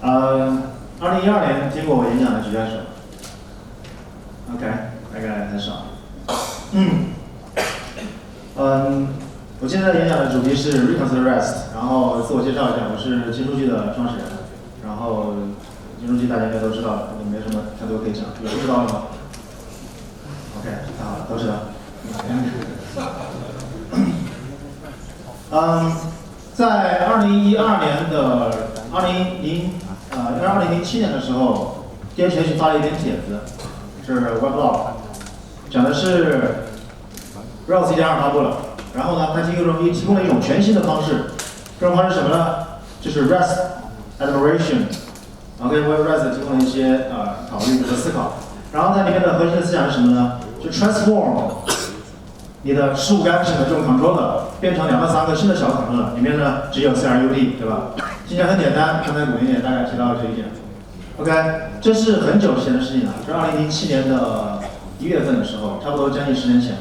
2012年听过我演讲的举下手。OK， 大概很少。我现在演讲的主题是 Reconsider REST， 然后自我介绍一下，我是金数据的创始人，然后金数据大家应该都知道，没什么太多可以讲，有不知道的吗 ？OK， 太好了，都知道。在2012年的2007年的时候 ，DHH 发了一篇帖子，是 Weblog， 讲的是 Rails 1.2发布了，然后呢，它提供了一种全新的方式，这种方式是什么呢？就是 REST Admiration， 为 REST 提供了一些考虑和思考，然后它里面的核心的思想是什么呢？就 transform 你的15个 action 的这种 controller 变成2到3个新的小 controller， 里面呢只有 CRUD， 对吧？听起来很简单，刚才古林也大概提到了这一点。OK， 这是很久前的事情了，是2007年的1月份的时候，差不多将近10年前。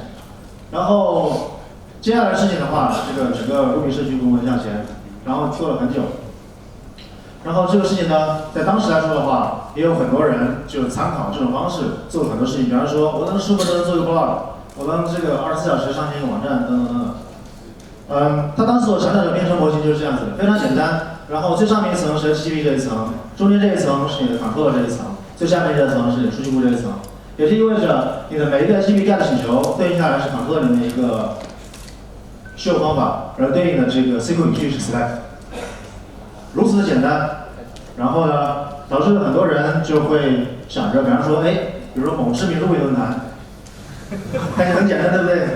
然后接下来的事情的话，这个整个 Ruby 社区滚滚向前，然后做了很久。然后这个事情呢，在当时来说的话，也有很多人就参考这种方式做了很多事情，比方说我能15分钟做一个 blog， 我能这个24小时上线一个网站，等等等等。他当时所强调的编程模型就是这样子的，非常简单。然后最上面一层是 HTTP 这一层，中间这一层是你的 controller 这一层，最下面这一层是你的数据库这一层。也就意味着你的每一个 HTTP GET 请求对应下来是 controller 里面一个 show 方法，而对应的这个 SQL 语句是 select， 如此的简单。然后呢，导致很多人就会想着，比方说，比如说某知名Ruby论坛，看起来很简单，对不对？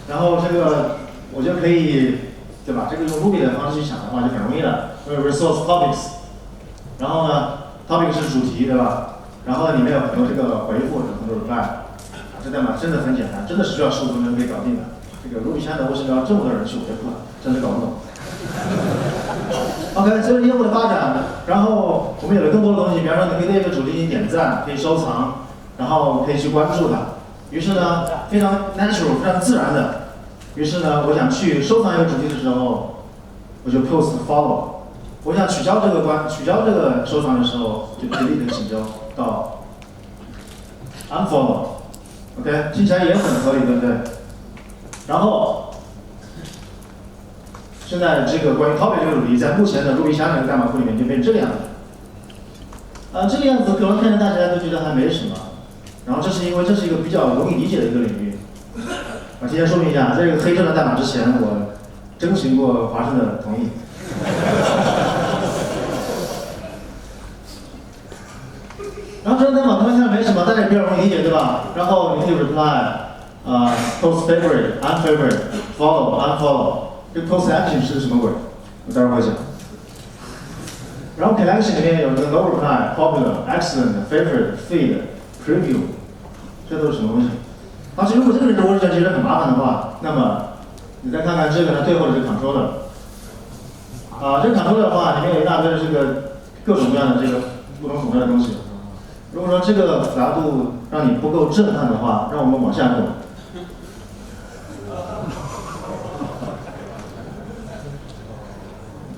然后这个我就可以，对吧？这个用 Ruby 的方式去想的话就很容易了，因为 resource topics， 然后呢 topic 是主题，对吧？然后里面有很多这个回复，很多 reply， 这代码真的很简单，真的是需要15分钟可以搞定的。这个 Ruby 3的为什么要这么多人去维护呢？真是搞不懂。OK， 随着业务的发展，然后我们有了更多的东西，比方说你可以对一个主题进行点赞，可以收藏，然后可以去关注它。于是呢，非常 natural， 非常自然的，于是呢，我想去收藏一个主题的时候，我就 post follow。我想取消这个收藏的时候，就 delete 请求到 unfollow。OK， 听起来也很合理，对不对？然后。现在这个关于 topic 这个主题，在目前的 Ruby 3的代码库里面就变成这个样子。这个样子可能看着大家都觉得还没什么，然后这是因为这是一个比较容易理解的一个领域。提前说明一下，在这个黑证的代码之前，我征询过华盛的同意。然后这个代码可能看着没什么，但是也比较容易理解，对吧？然后你可以 reply，post favorite、unfavorite、follow、unfollow。这个 post action 是什么鬼？我待会儿会讲。然后 collection 里面有一个 no reply、popular、excellent、favorite、feed、preview， 这都是什么东西？而且如果这个人我觉得很麻烦的话，那么你再看看这个呢最后的这个 controller， 这个 controller 的话，里面有一大堆的这个各种各样的这个不同种类的东西。如果说这个复杂度让你不够震撼的话，让我们往下走。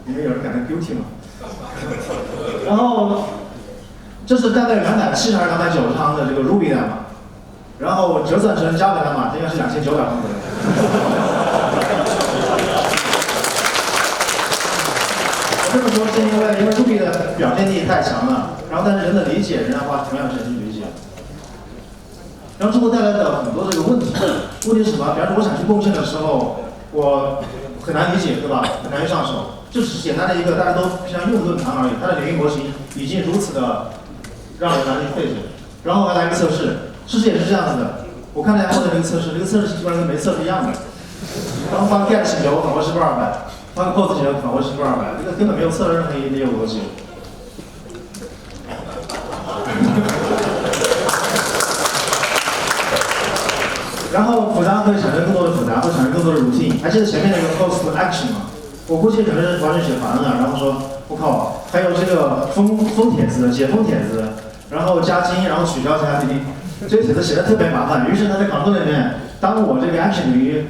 你们有人感到 guilty 吗？然后，这是大概270还是290行的这个 Ruby 代码，然后折算成 Java 代码，应该是2900行左右。我这么说是因为Ruby 的表现力太强了，然后但是人的理解仍然花同样的时间去理解，然后这会带来的很多这个问题。问题是什么？比方说我想去贡献的时候，我很难理解，对吧？很难去上手。这只是简单的一个大家都平常用的论坛而已，它的领域模型已经如此的让人难以费解。然后还来一个测试，事实也是这样子的。我看了一下后面这个测试，基本上跟没测试一样的。然后发个 get 请求访问是200，发个 post 请求访问是200，这个根本没有测任何一个业务逻辑。然后复杂会产生更多的复杂，会产生更多的 routine。还记得前面那个 post action 吗？我估计可能是完全写烦了，然后说，我靠，还有这个封帖子、解封帖子，然后加精，然后取消加滴，这个帖子写的特别麻烦。于是他在 control 里面，当我这个 action 等于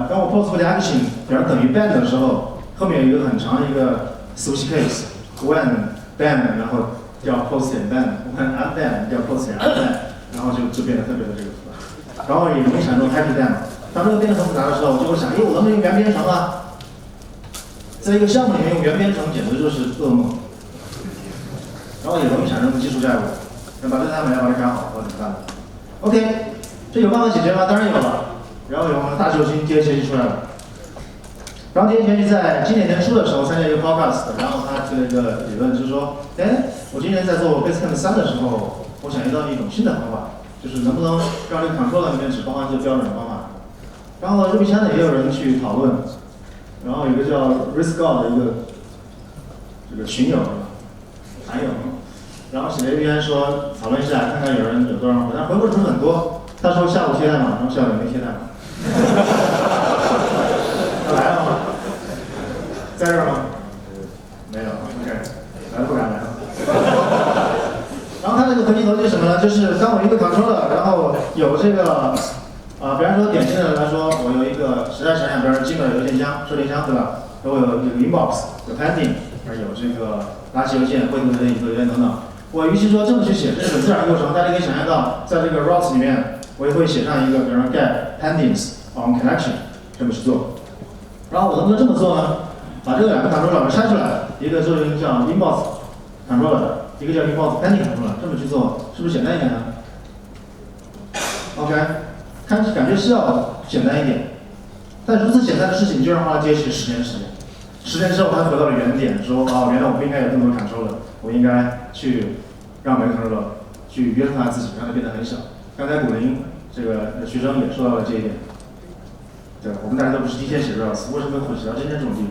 当我 post 的 action 等于 bad 的时候，后面有一个很长的一个 switch case when ban， 然后叫 post 点 ban， 我们 unban 叫 post 点 unban， 然后就变得特别的这个复杂，然后也容易产生 happy 代码。当这个变得很复杂的时候，我就会想，我能不能用原编程啊？在一个项目里面用原编程简直就是噩梦，然后也容易产生技术债务。那把这代码要把它改好，我怎么办呢 ？OK， 这有办法解决吗？当然有了。然后有我们的大球星 DHH 出来了。然后 DHH 在今年年初的时候参加一个 podcast， 然后他提了一个理论，就是说，我今年在做 Basecamp 3的时候，我想到一种新的方法，就是能不能让这个 controller 里面只包含一个标准的方法。然后 Ruby 圈也有人去讨论，然后有一个叫 RiskGod 的一个这个群友还有，然后写了一篇说讨论一下，看看有人有多少回，但回复不是很多。他说下午贴代码，然后下午也没贴代码。他来了吗？在这儿吗？没有 ，OK， 来了不敢来了。然后他这个核心逻辑是什么呢？就是当我一个 controller， 然后有这个比方说典型的来说，我有一个时代闪想，比方说进了邮件箱、收件箱，对吧？然后有这个 inbox， 有 pending， 有这个垃圾邮件、未读的邮件等等。我与其说这么去写，这是很自然的过程，大家可以想象到，在这个 routes 里面，我也会写上一个，比如说 get pendings on connection， 这么去做。然后我能不能这么做呢？把这两个 controller 拆出来，一个做一个叫 inbox controller， 一个叫 inbox pending controller， 这么去做，是不是简单一点呢 ？OK， 感觉是要简单一点，但如此简单的事情，就让它接续10年时间。10年之后，他回到了原点，说原来我不应该有这么多 controller， 我应该去让每个 controller 去约束它自己，让它变得很小。刚才古林这个学生也说到了这一点。对，我们大家都不是第一天写 Rails， 为什么会写到今天这种地步？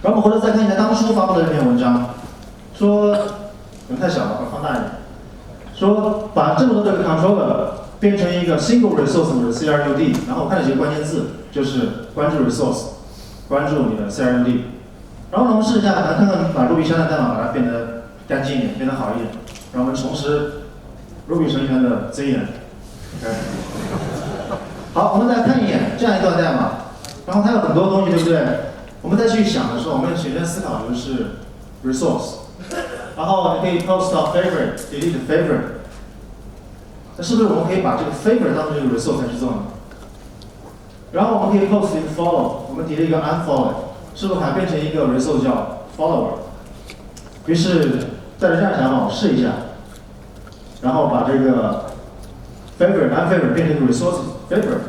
然后我们回头再看一下当初发布的这篇文章，说可能太小了，我放大一点，说把这么多这个 controller 变成一个 single resource 的 CRUD， 然后我看了几个关键字，就是关注 resource， 关注你的 CRUD。然后呢，我们试一下，来看看把 Ruby 圈的代码把它变得干净一点，变得好一点，让我们重拾 Ruby 程序员的尊严。OK。好，我们再看一眼这样一段代码，然后它有很多东西，对不对？我们再去想的时候，我们首先思考的是 resource， 然后你可以 post 到 favorite，delete favorite， 那是不是我们可以把这个 favorite 当成一个 resource 来去做呢？然后我们可以 post 一个 follow， 我们提了一个 unfollow， 是不是把它变成一个 resource 叫 follower？ 于是带着这样想法，我试一下，然后把这个 favorite unfavorite 变成一个 resource favorite，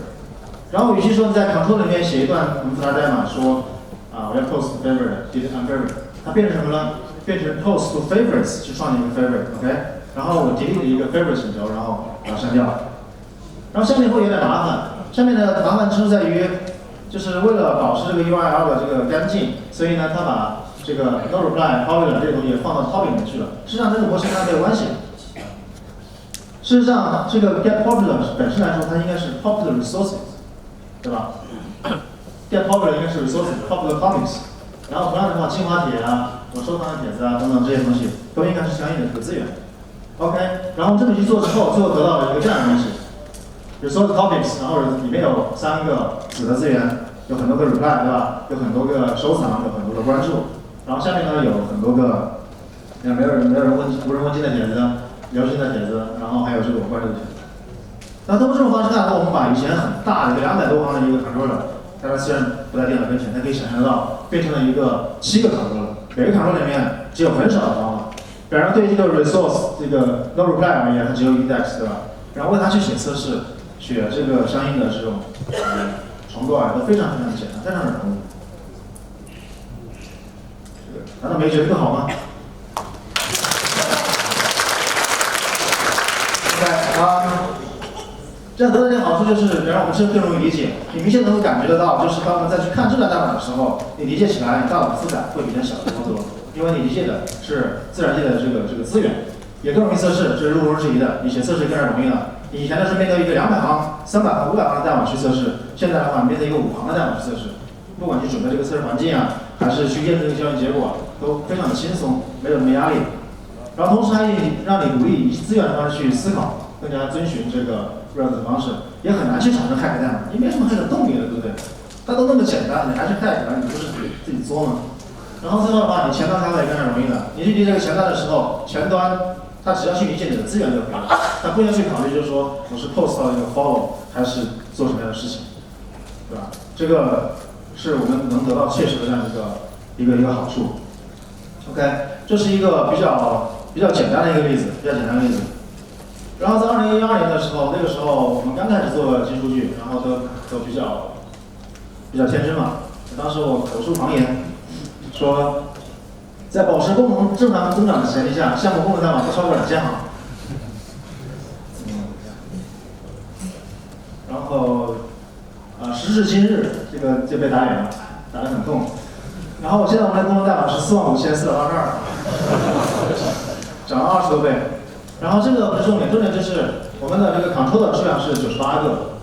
然后与其说你在 control 里面写一段很复杂代码，说我要 post favorite，delete unfavorite， 它变成什么呢？变成 post to favorites 去创建一个 favorite，OK， 然后我 delete 一个 favorite 请求，然后把它删掉。然后下面会有点麻烦，下面的麻烦之处在于，就是为了保持这个 URL 的这个干净，所以呢，它把这个 no reply popular 这个东西放到 topic 里面去了。实际上这个模型跟它没有关系。事实上，这个 get popular 本身来说，它应该是 popular resources， 对吧 ？get popular 应该是 resources，popular topics。然后同样的话，精华帖啊，我收藏的帖子啊等等这些东西，都应该是相应的这个资源。OK， 然后这么去做之后，最后得到了一个这样的东西 ：resource topics， 然后里面有3个子的资源，有很多个 reply， 对吧？有很多个收藏，有很多的关注。然后下面呢有很多个，没有人无人问津的帖子。流行的帖子，然后还有这个我关注的帖子。那通过这种方式看，我们把以前很大的200多行的一个 controller， 大家虽然不在电脑跟前，但可以想象得到，变成了一个7个 controller， 每个 controller 里面只有很少的方法。比方说对这个 resource 这个 no reply 而言，它只有 index， 对吧？然后为它去写测试，写这个相应的这种重构都非常非常的简单，非常的容易。难道没觉得更好吗？这样得到一点好处就是，让我们是更容易理解。你明显能够感觉得到，就是当我们再去看这段代码的时候，你理解起来，你大脑的负载会比较小的多多，因为你理解的是自然界的这个资源，也更容易测试，这是毋庸置疑的。你写测试更加容易了。你以前的时候面对一个200行、300行、500行的代码去测试，现在的话面对一个5行的代码去测试，不管去准备这个测试环境啊，还是去验证这个交易结果，都非常的轻松，没有什么压力。然后同时还让你鼓励以资源的方式去思考，更加遵循这个 Rails 的方式，也很难去产生 hack 代码，你没什么hack的动力了，对不对？它都那么简单，你还是 hack， 你不是自己作吗然后最后的话，你前端开发也非常容易的。你去理这个前端的时候，前端它只要去理解你的资源就可以了，它不需要去考虑就是说我是 post 到一个 follow 还是做什么样的事情，对吧？这个是我们能得到切实的这样一个好处。OK， 这是一个比较简单的一个例子，然后在2012年的时候，那个时候我们刚开始做基数据，然后都比较天真嘛。当时我口出狂言，说在保持功能正常增长的前提下，项目功能代码不超过2000行。然后时至今日，这个就被打脸了，打得很痛。然后现在我们的功能代码是45482，涨了20多倍。然后这个不是重点，重点就是我们的这个 control 的数量是98个。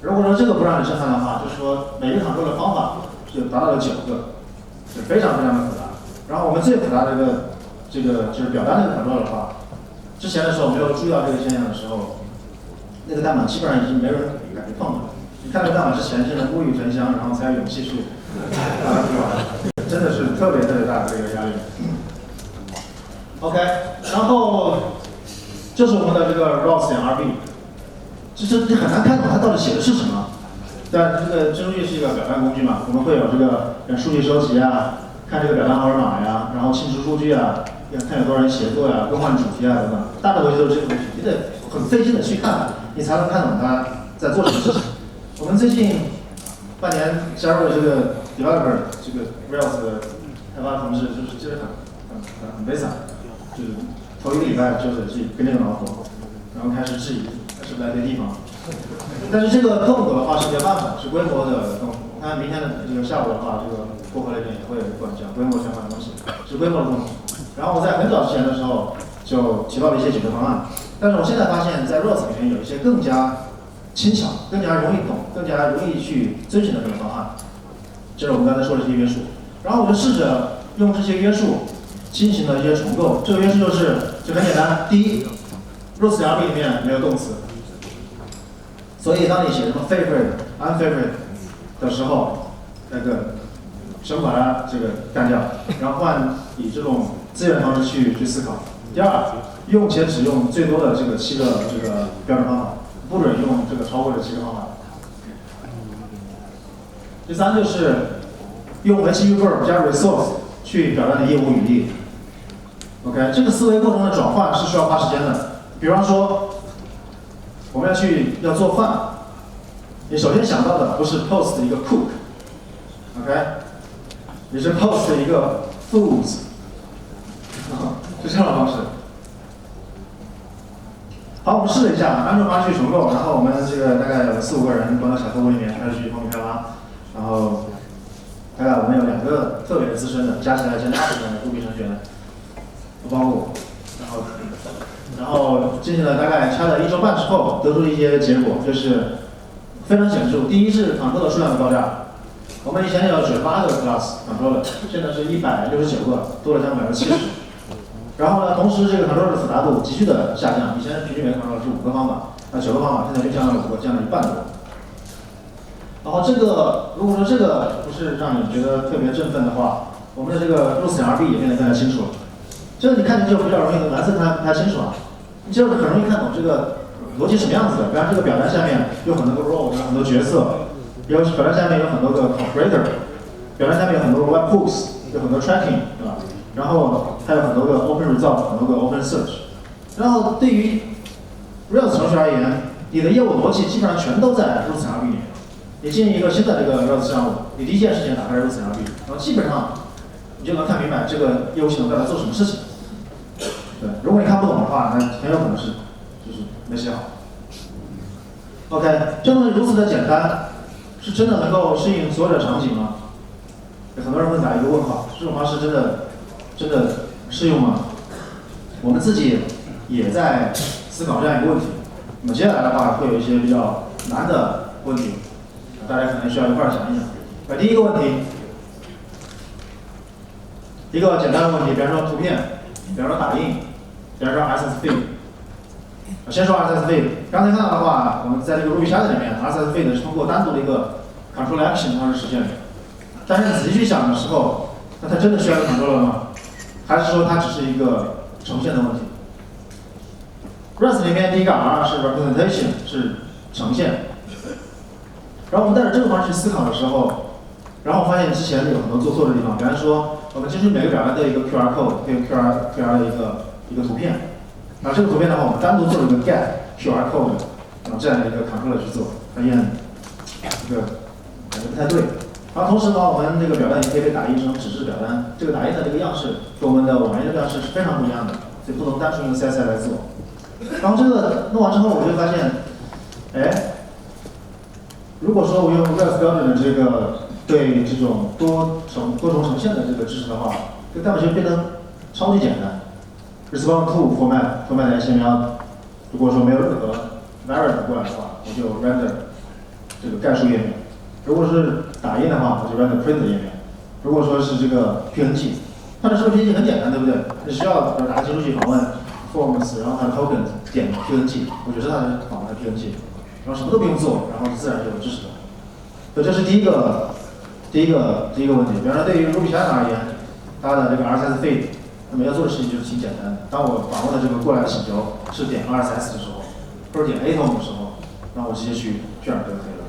如果说这个不让你震撼的话，就是说每个 control 的方法就达到了9个，是非常的复杂。然后我们最复杂的这个就是表单这个 control 的话，之前的时候没有注意到这个现象的时候，那个代码基本上已经没有人敢去碰了。你看这个代码之前，现在木已成箱，然后才有勇气去把它做完，真的是特别大的这个压力。OK， 然后这是我们的这个 routes.rb， 其实你很难看懂它到底写的是什么。但这个基数据是一个表单工具嘛，我们会有这个数据收集啊，看这个表单二维码呀，然后清除数据啊，看有多少人协作呀，更换主题啊等等，大的东西都是这个东西，你得很费劲的去看，你才能看懂它在做什么事情。我们最近半年加入了这个 developer 这个 Rails 的开发同事，就是很悲惨，就是头1个礼拜就是去跟这个老火，然后开始质疑它是不是在对地方。但是这个痛苦的话是没办法，是规模的痛苦。我看明天的这个下午的话，这个薄荷那边也会有一款讲规模相关的东西，是规模的痛苦。然后我在很早之前的时候就提到了一些解决方案，但是我现在发现，在 Rails 里面有一些更加轻巧、更加容易懂、更加容易去遵循的这个方案，这是我们刚才说的这些约束。然后我就试着用这些约束进行了一些重构。这个约束就很简单，第一 ，Rails 2B 里面没有动词。所以当你写什么 favorite、unfavorite 的时候，那个全部把它这个干掉，然后换以这种资源方式去思考。第二，用且只用最多的这个7个这个标准方法，不准用这个超过的7个方法。第三就是用文系 verb 加 resource 去表达你业务语义。OK， 这个思维过程的转换是需要花时间的。比方说，我们要做饭，你首先想到的不是 post 一个 cook，OK， 你是 post 一个 foods， 是这样的方式。好，我们试了一下，按照方式去重构，然后我们这个大概有4、5个人关到小客户里面开始去后面开发，然后大概我们有2个特别资深的，加起来将近20个人Ruby程序员，不包括我，然后进行了大概拆了1周半之后，得出一些结果，就是非常显著。第一是 control 的数量的爆炸，我们以前有98个 class control， 现在是169个，多了将近70%。然后呢，同时这个 control 的复杂度急剧的下降，以前平均每个 control 是5个方法，那9个方法现在就降到了5个，降了1半多。然后这个如果说这个不是让你觉得特别振奋的话，我们的这个 routes.rb 也变得更加清楚了。这个你看就比较容易，蓝色看不太清楚啊。你就是很容易看懂这个逻辑什么样子的。比方这个表单下面有很多个 role， 有很多角色，表单下面有很多个 operator， 表单下面有很多个 webhooks， 有很多 tracking， 对吧？然后还有很多个 open result， 很多个 open search。然后对于 Rails 程序而言，你的业务逻辑基本上全都在 routes.rb 里面。你进一个新的这个 Rails 项目，你第一件事情打开 routes.rb， 然后基本上你就能看明白这个业务系统在做什么事情。对，如果你看不懂的话，那很有可能是就是没写好。OK， 这东西如此的简单，是真的能够适应所有的场景吗？很多人会打一个问号，这种方式真的适用吗？我们自己也在思考这样一个问题。那么接下来的话，会有一些比较难的问题，大家可能需要一块儿想一想。第一个问题，一个简单的问题，比方说图片，比方说打印，比方说 RSS feed。先说 RSS feed， 刚才看到的话，我们在这个 Ruby Shader 里面 ，RSS feed 是通过单独的一个 control action 方式实现的。但是你仔细去想的时候，那它真的需要一个 controller 吗？还是说它只是一个呈现的问题 ？Rust 里面第一个 R 是 representation， 是呈现。然后我们带着这个方式去思考的时候，然后我发现之前有很多做错的地方，比方说我们其实每个表单都有一个 QR code， 有 QR 的一个图片。然后这个图片的话，我们单独做了一个 get QR code， 然后这样的一个 controller 去做，发现这个感觉不太对。然后同时的话，我们这个表单也可以被打印成纸质表单，这个打印的这个样式跟我们的网页的样式是非常不一样的，所以不能单纯用 CSS 来做。然后这个弄完之后，我就发现，哎。如果说我用 Rails 标准的这个对这种多重呈现的这个支持的话，这个代码就变得超级简单。Response to format HTML， 如果说没有任何 variable 过来的话，我就 render 这个概述页面；如果是打印的话，我就 render print 页面；如果说是这个 PNG， 它的这个 PNG 很简单，对不对？你需要打个接出去访问 forms， 然后它的 token 点 PNG， 我就知道它是访问的 PNG。然后什么都不用做，然后自然就有支持了。所以这是第一个问题。比方说，对于 Ruby 3而言，它的这个 RSS feed， 那么要做的事情就是挺简单的。当我访问的这个过来的请求是点 RSS 的时候，或者点 atom 的时候，那我直接去渲染就可以了。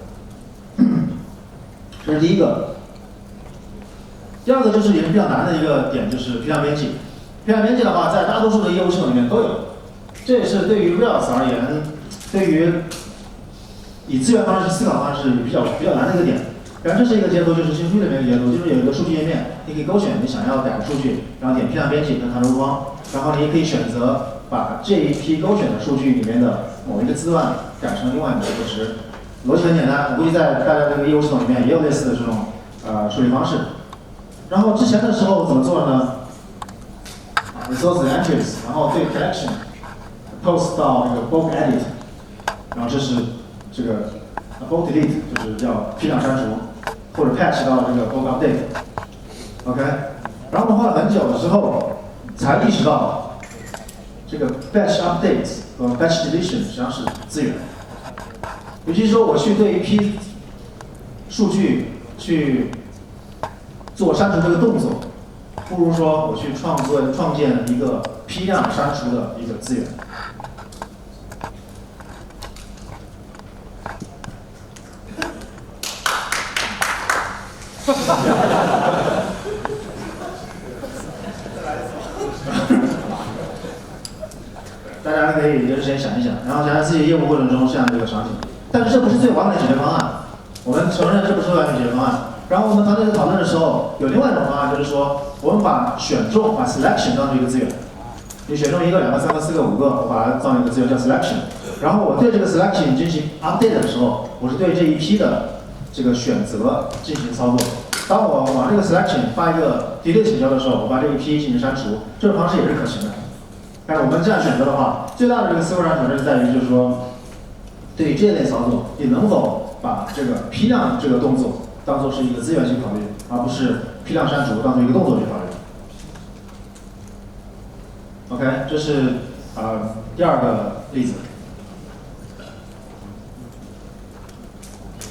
这是第一个。第二个就是也是比较难的一个点，就是批量编辑。批量编辑的话，在大多数的业务系统里面都有。这也是对于 Rails 而言，对于以资源方式思考方式比较难的一个点。比方这是一个截图，就是新数据里面的截图，就是有一个数据页面，你可以勾选你想要改的数据，然后点批量编辑跟弹出框，然后你也可以选择把这一批勾选的数据里面的某一个字段改成另外某一个值。逻辑很简单，我估计在大家这个业务系统里面也有类似的这种处理方式。然后之前的时候怎么做呢？resource entries， 然后对 collection post 到这个 bulk edit， 然后这是这个 bulk delete 就是叫批量删除，或者 patch 到这个 bulk update。OK， 然后我们花了很久的时候才意识到，这个 batch update 和 batch deletion 实际上是资源。也就是说，我去对一批数据去做删除这个动作，不如说我去创建一个批量删除的一个资源。大家可以留着时间想一想，然后想想自己业务过程中这样的一个场景。但是这不是最完美的解决方案，我们承认这不是最完美的解决方案。然后我们团队在讨论的时候，有另外一种方案，就是说我们把选中、把 selection 当成一个资源。你选中1个、2个、3个、4个、5个，我把它当成一个资源叫 selection。然后我对这个 selection 进行 update 的时候，我是对这一批的这个选择进行操作。当我往这个 selection 发一个 delete 请求的时候，我把这一批进行删除，这种方式也是可行的。但是我们这样选择的话，最大的这个思维上挑战在于，就是说，对于这类操作，你能否把这个批量这个动作当做是一个资源去考虑，而不是批量删除当做一个动作去考虑。OK， 这是第二个例子。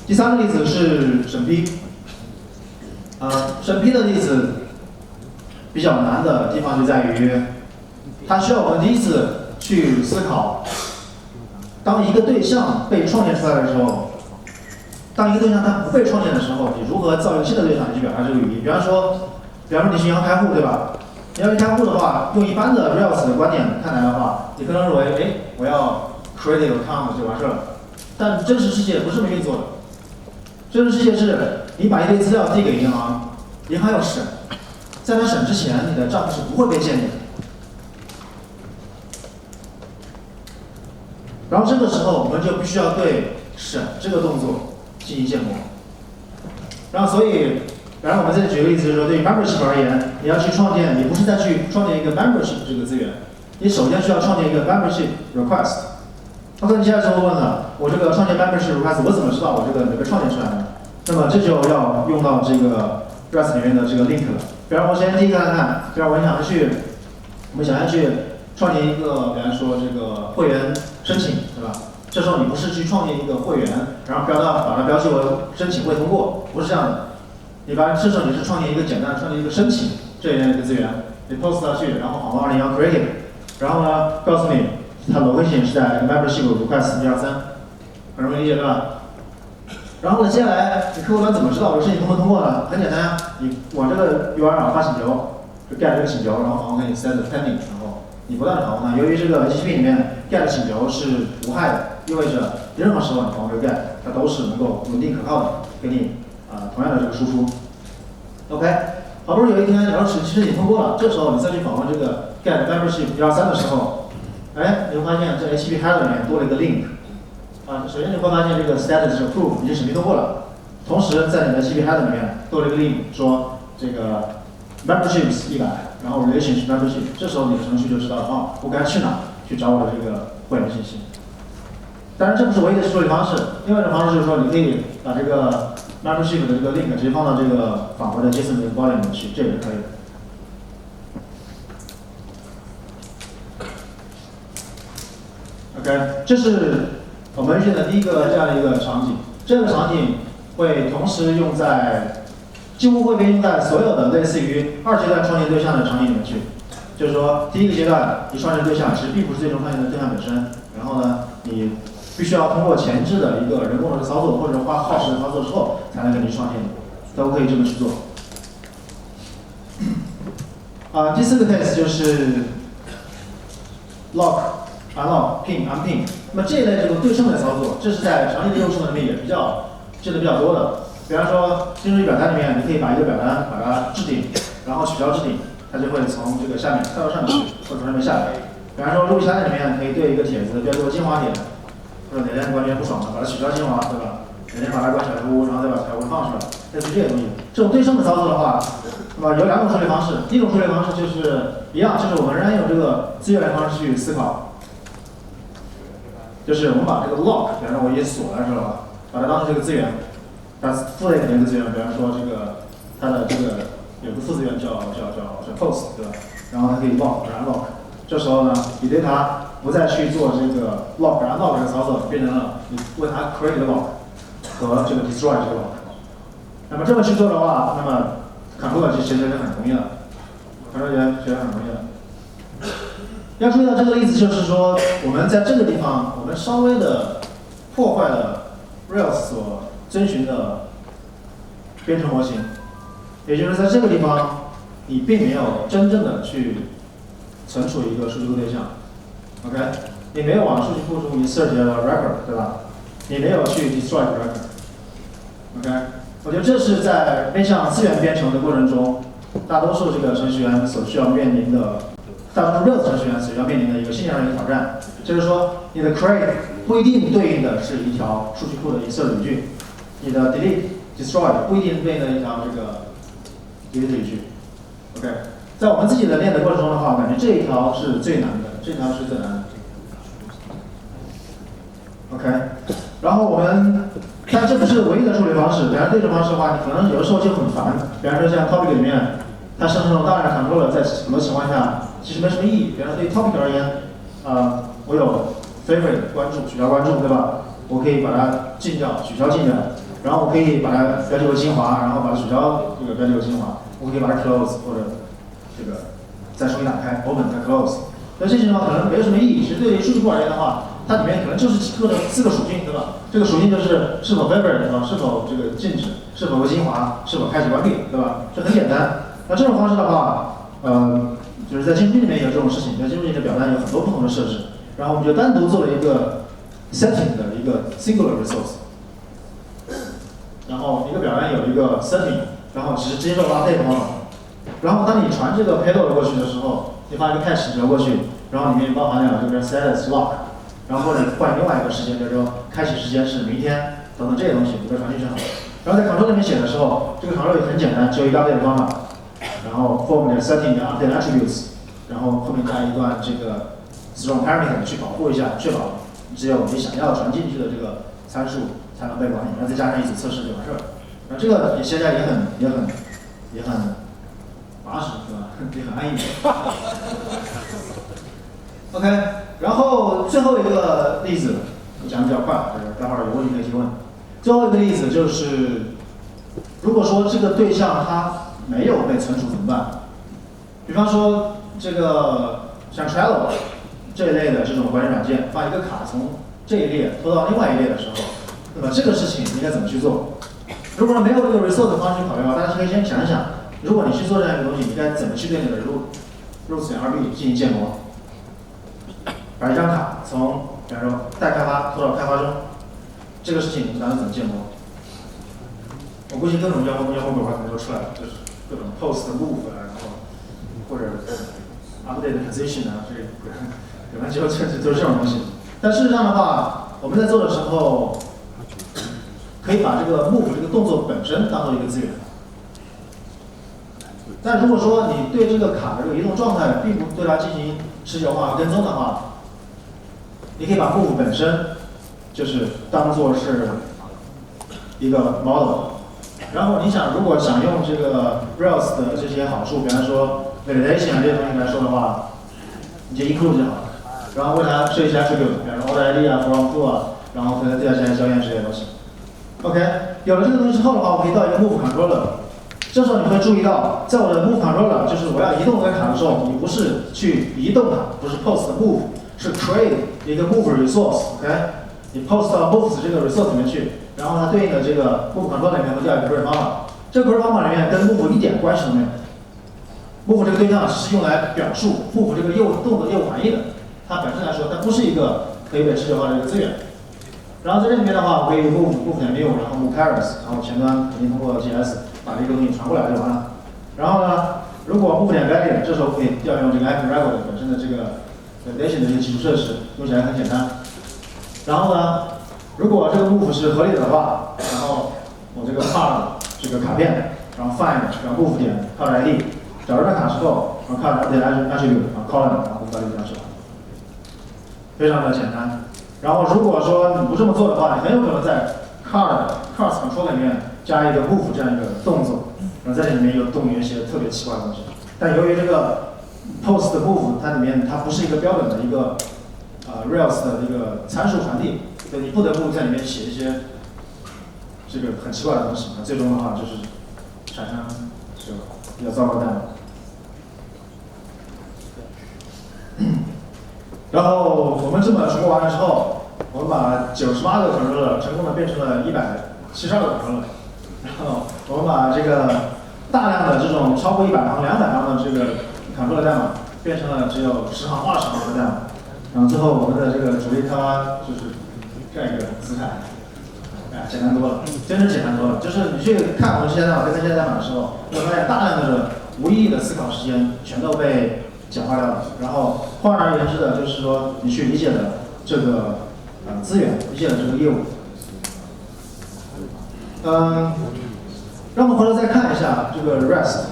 第三个例子是审批。审批的例子比较难的地方就在于，它需要我们第一次去思考，当一个对象被创建出来的时候，当一个对象它不被创建的时候，你如何造一个新的对象去表达这个语义？比方说你是银行开户，对吧？你要去开户的话，用一般的 Rails 的观点看来的话，你可能认为，我要 create an account 就完事了。但真实世界不是这么运作的。真实世界是你把一堆资料递给银行，银行要审，在它审之前，你的账户是不会被建立的。然后这个时候，我们就必须要对审这个动作进行建模。然后所以，然后我们再举个例子，就是说对于 membership 而言，你要去创建，你不是再去创建一个 membership 这个资源，你首先需要创建一个 membership request。OK， 你现在就会问了，我这个创建 membership request， 我怎么知道我这个能被创建出来呢？那么这就要用到这个 Rust 里面的这个 link 了。比方我先第一个看，比方我们想要去创建一个，比方说这个会员申请，对吧？这时候你不是去创建一个会员，然后把它标记为申请未通过，不是这样的。这时候你是创建一个简单的创建一个申请，这里面一个资源，你 post 它去，然后访问2021 created， 然后呢，告诉你它 location 是在 membership 5块4123，很容易理解对吧？然后呢，接下来你客户端怎么知道我的申请通不通过呢？很简单呀，你往这个 URL 发请求，就 get 这个请求，然后访问给你 set pending， 然后你不断的访问它。由于这个 HTTP 里面 get 请求是无害的，意味着任何时候你访问这个 get， 它都是能够稳定可靠的，给你同样的这个输出。OK， 好不容易有一天你要申请通过了，这时候你再去访问这个 get membership 123的时候，哎，你会发现这 HTTP header 里面多了一个 link。首先你会发现这个 status 是 approve 已经审批通过了，同时在你的 HTTP header 里面多了一个 link， 说这个 memberships 100，然后 relationship membership， 这时候你的程序就知道我该去哪去找我的这个会员信息。当然这不是唯一的处理方式，另外一种方式就是说你可以把这个 membership 的这个 link 直接放到这个返回的 JSON 的 body 里面去，这也是可以的。OK， 这是我们遇见的第一个这样的一个场景，这个场景会同时用在，几乎会被用在所有的类似于2阶段创建对象的场景里面去。就是说，第一个阶段你创建对象其实并不是最终创建的对象本身，然后呢，你必须要通过前置的一个人工的操作或者花耗时的操作之后，才能给你创建的，都可以这么去做。第四个 case 就是 lock、unlock、ping、unping。那么这一类这个对称的操作，这是在常见的应用数里面也见得比较多的。比方说，进入表单里面，你可以把一个表单把它置顶，然后取消置顶，它就会从这个下面跳到上面去，或者从上面下来。比方说，录一下里面可以对一个帖子标注个精华点，或者哪天完全不爽了，把它取消精华，对吧？哪天把它关小黑屋，然后再把小黑屋放出来，类似这些东西。这种对称的操作的话，那么有2种处理方式。第一种处理方式就是一样，就是我们仍然用这个资源的方式去思考。就是我们把这个 lock， 比方说我已经锁在这了，把它当成这个资源，它附带肯定的资源，比方说这个它的这个有个副资源叫 post， 对吧？然后它可以 lock 然后 unlock， 这时候呢，你对它不再去做这个 lock 然后 unlock 这个操作，变成了你为它 create 的 lock 和这个 destroy 这个 lock。那么这么去做的话，那么 controller 其实是很容易的 ，controller 其实很容易的。要注意到这个例子，就是说我们在这个地方，我们稍微的破坏了 Rails 所遵循的编程模型，也就是在这个地方，你并没有真正的去存储一个数据库对象 ，OK， 你没有往数据库中 insert record， 对吧？你没有去 destroy record，OK， 我觉得这是在面向资源编程的过程中，大多数这个程序员所需要面临的。大多数Rails程序员所要面临的一个心理上的一个挑战，就是说，你的 create 不一定对应的是一条数据库的 insert 语句，你的 delete、destroy 不一定对应的一条这个 delete 语句。OK， 在我们自己的练的过程中的话，我感觉这一条是最难的，这条是最难的。OK， 然后我们，但这不是唯一的处理方式。比方这种方式的话，你可能有的时候就很烦。比方说像 topic 里面，它生成了大量 controller， 在很多情况下。其实没什么意义。比方说对 topic 而言，我有 favorite 关注、取消关注，对吧？我可以把它禁掉、取消禁掉，然后我可以把它标记为精华，然后把它取消这个标记为精华，我可以把它 close 或者这个再重新打开 open 再 close。那这些情况可能没有什么意义。其实对于数据库而言的话，它里面可能就是4个属性，对吧？这个属性就是是否 favorite 对吧？是否这个禁止，是否为精华，是否开启关闭，对吧？这很简单。那这种方式的话，就是在进入里面有这种事情，在进入里的表单有很多不同的设置，然后我们就单独做了一个 setting 的一个 singular resource， 然后一个表单有一个 setting， 然后只是接受 update 方法，然后当你传这个 payload 过去的时候，你发一个 catch 流过去，然后里面包含了这边 status lock， 然后或者换另外一个时间，比如说开启时间是明天等等这些东西，你都传进去好了。然后在 control 里面写的时候，这个 control 也很简单，只有一个 update 方法。然后 form 的 setting 的 update attributes， 然后后面加一段这个 strong parameter 去保护一下，确保只有你想要传进去的这个参数才能被管理，然后再加上一组测试就完事儿。那这个现在也很麻实，是吧？也很安逸。OK， 然后最后一个例子，我讲的比较快，待会儿有问题可以提问。最后一个例子就是，如果说这个对象它没有被存储怎么办？比方说这个像 Trello 这一类的这种管理软件，把一个卡从这一列拖到另外一列的时候，那么这个事情应该怎么去做？如果没有这个 resource 的方式去考虑的话，大家可以先想一想，如果你去做这样一个东西，你该怎么去对你的 routes.rb 进行建模？把一张卡从比方说待开发拖到开发中，这个事情你打算怎么建模？我估计各种妖魔鬼怪可能都出来了，就是各种 post move 啊，然后或者 update position 啊，这有完之后就是这种东西。但事实上的话，我们在做的时候，可以把这个 move 这个动作本身当做一个资源。但如果说你对这个卡的这个移动状态并不对它进行持久化和跟踪的话，你可以把 move 本身就是当做是一个 model。然后你想，如果想用这个 Rails 的这些好处，比方说 validation 这些东西来说的话，你就 include 就好了。然后为它设一些 attribute， 比方说 order ID 啊 from to 啊，然后可能对它进行校验这些东西。OK， 有了这个东西之后的话，我可以到一个 move controller。这时候你会注意到，在我的 move controller， 就是我要移动这个卡的时候，你不是去移动它，不是 post move， 是 create 一个 move resource。OK， 你 post 到 moves 这个 resource 里面去。然后它对应的这个 move controller 里面会叫一个 query 方法，这个 query 方法里面跟 move 一点关系都没有。move 这个对象是用来表述 move 这个动的业务含义的，它本身来说它不是一个可以被持久化的一个资源。然后在这里面的话，我可以 move 点 new， 然后 move carrots， 然后前端肯定通过 JS 把这个东西传过来就完了。然后呢，如果 move 点 value， 这时候可以调用这个 AppRecord 本身的这个 validation 的一个基础设施，用起来很简单。然后呢，如果这个 move 是合理的话，然后我这个 card 这个卡片，然后 find 然后 move 点 card ID， 找到这卡之后，然后 card 点 attribute， 然后 column， 然后 value 这样去，非常的简单。然后如果说你不这么做的话，你很有可能在 cards control 里面加一个 move 这样一个动作，然后在这里面又动用一些特别奇怪的东西。但由于这个 post move 它里面它不是一个标准的一个Rails 的一个参数传递，所以你不得不在里面写一些这个很奇怪的东西，最终的话就是产生这个比较糟糕的代码。然后我们这么重构完了之后，我们把98个 controller 成功的变成了172个 controller， 然后我们把这个大量的这种超过100行、200行的这个 controller 代码变成了只有10行、20行的代码。然后最后我们的这个主力开发就是这样一个姿态，简单多了，真是简单多了。就是你去看我们这些代码跟这些代码的时候，你会发现大量的无意义的思考时间全都被简化掉了。然后换而言之的就是说，你去理解的这个资源，理解的这个业务。让我们回头再看一下这个 REST，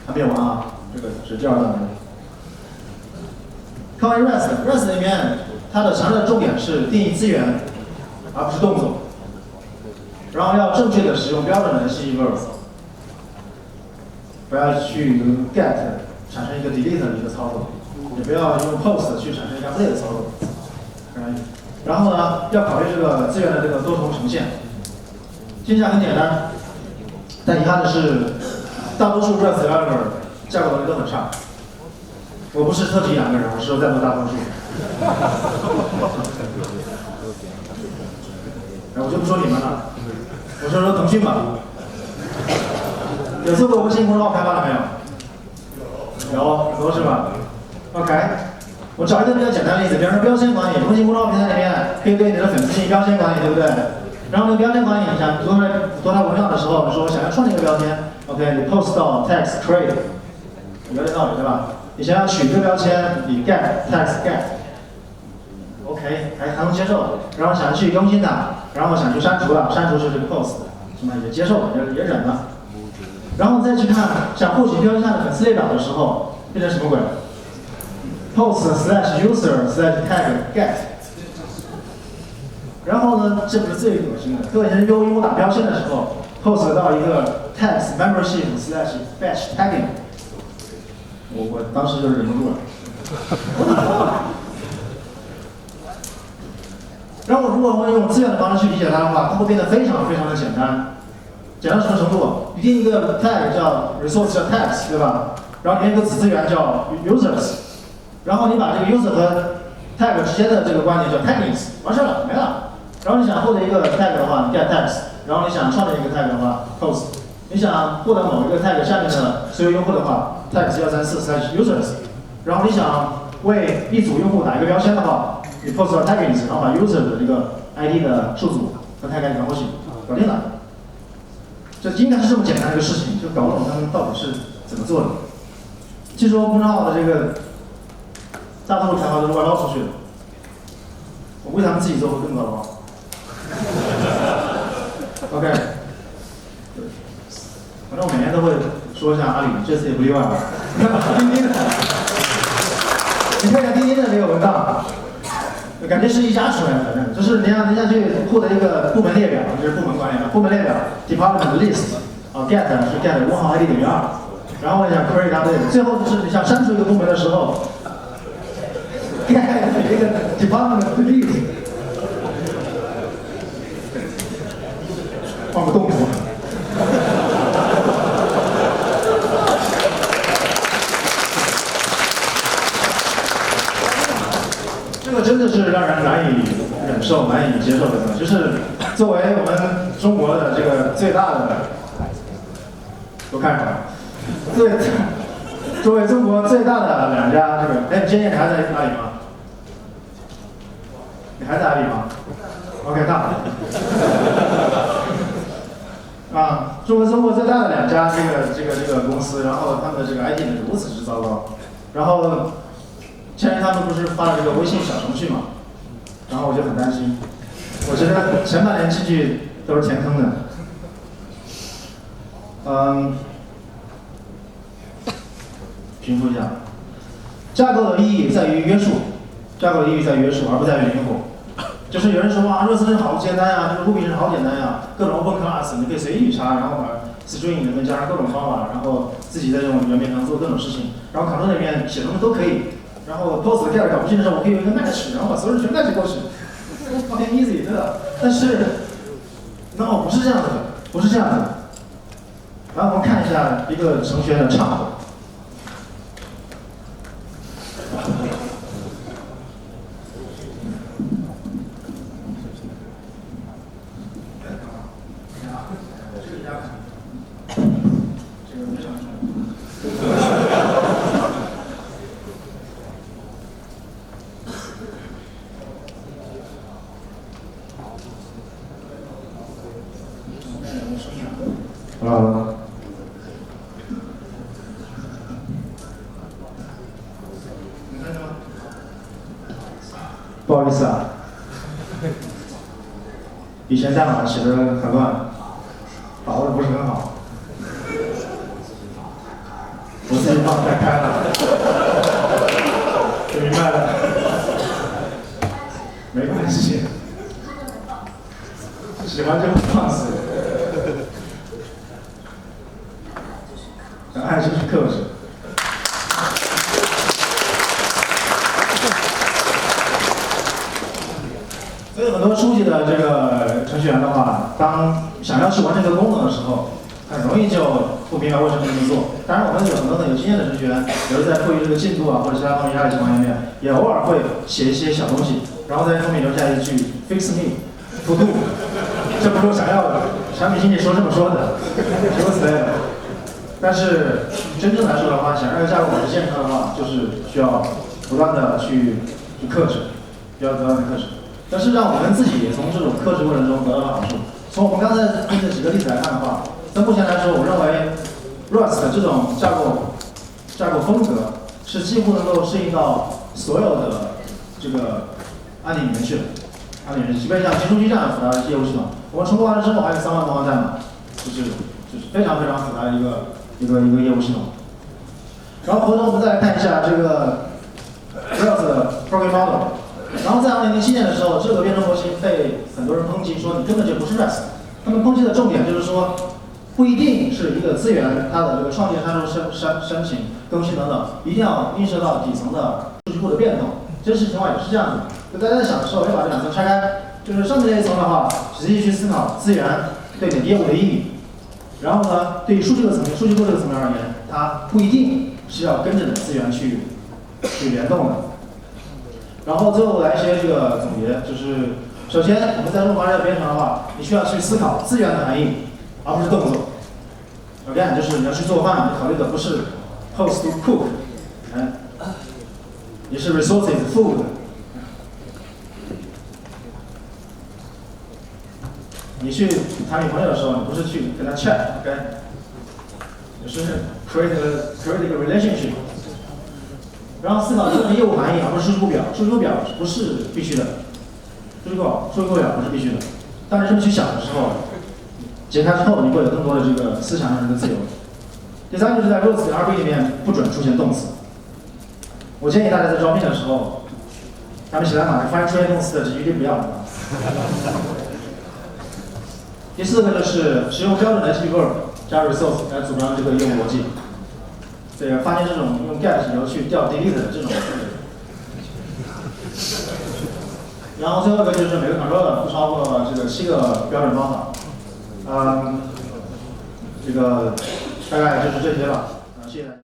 还没有完啊，这个是第2段。看完 REST 里面，它的强调的重点是定义资源，而不是动作。然后要正确的使用标准的信息 verb， 不要去 get 产生一个 delete 的一个操作，也不要用 post 去产生一个 update 的操作。然后呢，要考虑这个资源的这个多重呈现。听起来很简单，但遗憾的是，大多数 REST developer 架构能力都很差。我不是特指2个人，我是说在座大多数。我就不说你们了，我说腾讯吧。有做过微信公众号开发了没有？有，很多是吧 ？OK， 我找一个比较简单的例子，比方说标签管理，微信公众号平台里面可以对你的粉丝进行标签管理，对不对？然后呢，标签管理，你想读它文档的时候，你说我想要创建一个标签 ，OK， 你 post 到 text create， 有点道理对吧？你想要取一个标签，你 get text get，OK， 还能接受。然后想去更新它，然后想去删除了，删除是这个 post， 什么也接受了，也忍了。然后再去看想获取标签下的粉丝列表的时候，变成什么鬼 ？post/user/tag get。然后呢，这不是最恶心的。各位人用打标签的时候 ，post 到一个 text membership/batch tagging。我当时就是忍不住了。然后如果我们用资源的方式去理解它的话，它会变得非常非常的简单。简单到什么程度？你定一个 tag 叫 resource 叫 tags， 对吧？然后里面有个子资源叫 users， 然后你把这个 user 和 tag 之间的这个关联叫 taggings， 完事了，没了。然后你想获得一个 tag 的话，你 get tags， 然后你想创建一个 tag 的话 ，post。你想获得某一个 tag 下面的所有用户的话 ，tags 134/users。然后你想为一组用户打一个标签的话，你 post 到 taggings， 然后把 user 的这个 ID 的数组和 tag 传过去，搞定了。这应该是这么简单的一个事情，就搞不懂他们到底是怎么做的。据说公众号的这个大多数开发都是外包出去的，我估计他们自己做会更糟糕。OK， 反正我每年都会说一下阿里，这次也不例外吧。钉钉的，你看一下钉钉的这个文档，感觉是一家出来的，反正就是你让人家去获得一个部门列表，就是部门管理的部门列表 ，department list， get 是 get 问号 ID 等于2，然后你想 query 它对，最后就是你想删除一个部门的时候 ，get 一个 department delete， 放个动图。这个真的是让人难以忍受、难以接受的，就是作为我们中国的这个最大的，我看看，作为中国最大的两家这个，哎，今天你还在阿里吗？你还在阿里吗 ？OK， 大。啊，中国最大的两家这个公司，然后他们的这个 ID 呢如此之糟糕，然后前天他们不是发了这个微信小程序嘛，然后我就很担心，我觉得前半年进去都是填坑的，平复一下，架构的意义在于约束，架构的意义在于约束，而不在于灵活。就是有人说啊，热词是好简单呀，这个 Ruby 是好简单呀，各种 open class 你可以随意插，然后把 string 里面加上各种方法，然后自己在这种元面上做各种事情，然后 control 里面写什么都可以，然后 post get 搞不清的时候，我可以有一个 match， 然后把所有人全 match 过去 ，fucking easy， 对吧？但是 no 不是这样的，不是这样的。然后我们看一下一个程序员的唱法。好了，不好意思啊，以前代码写的很乱，把握的不是很好，我自己忘带开了，就明白了，没关系，喜欢就放肆。按时去克制。所以很多初级的这个程序员的话，当想要去完成一个功能的时候，很容易就不明白为什么这么做。当然，我们有很多的有经验的程序员，比如在赋予这个进度啊或者其他方面压力情况下面，也偶尔会写一些小东西，然后在后面留下一句 fix me to do， 这不是我想要的，产品经理说这么说的，诸如此类的。但是真正来说的话，想让这个架构保持健康的话，就是需要不断的去克制，需要不断的克制。但是让我们自己也从这种克制过程中得到了好处。从我们刚才举的几个例子来看的话，在目前来说，我认为 Rust 的这种架构风格是几乎能够适应到所有的这个案例里面去的。案例里面，即便像计数机这样复杂的业务系统，我们重构完了之后还有3万多行代码，就是非常非常复杂的一个业务系统。然后回头我们再来看一下这个 Rails 的 Program Model。然后在2007年的时候，这个编程模型被很多人抨击，说你根本就不是 Rails。他们抨击的重点就是说，不一定是一个资源它的这个创建、删除、申请、更新等等，一定要映射到底层的数据库的变动。真实情况也是这样子。就大家在想的时候，要把这两层拆开，就是上面这一层的话，仔细去思考资源对你的业务的意义。然后呢，对于数据的层面，数据库这个层面而言，它不一定是要跟着你的资源去联动的。然后最后来一些这个总结，就是首先我们在论华这个编程的话，你需要去思考资源的含义，而不是动作。Again， 就是你要去做饭，你考虑的不是 host to cook， 也是 resources food。你去谈女朋友的时候，你不是去跟她 chat，OK， 你是 create a relationship。然后思考这个业务含义，而不是数据库表。数据库表不是必须的，数据库表不是必须的。当你这么去想的时候，解开之后，你会有更多的这个思想上的自由。第三就是在 roles 跟 RB 里面不准出现动词。我建议大家在招聘的时候，他们写代码发现出现动词的，一律不要。第四个就是使用标准的 keyword 加 resource 来组装这个业务逻辑。这个发现这种用 get 理由去调 delete 的这种。然后最后一个就是每个 controller 不超过这个7个标准方法。这个大概就是这些吧。谢谢大家。